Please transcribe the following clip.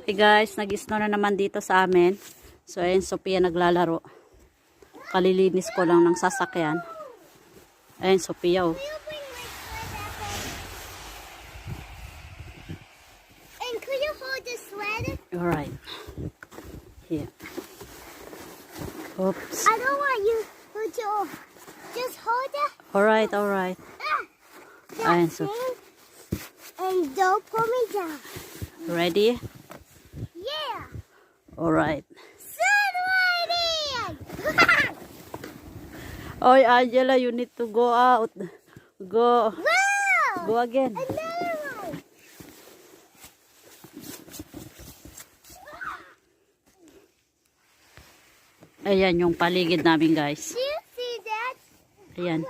Hey guys, nag-snow na naman dito sa amin. So ayun, Sophia naglalaro. Kalilinis ko lang ng sasakyan. Ayun, Sophia oh. And could you hold the sweater? Alright. Here. Oops. I don't want you to just hold it. Alright, alright. Ayun, so. And don't pull me down. Ready? Yeah. Alright. Sunlighting. Oy, Angela, you need to go out. Go. Wow. Go again. Another one. Ayan yung paligid namin, guys. Do you see that? Ayan.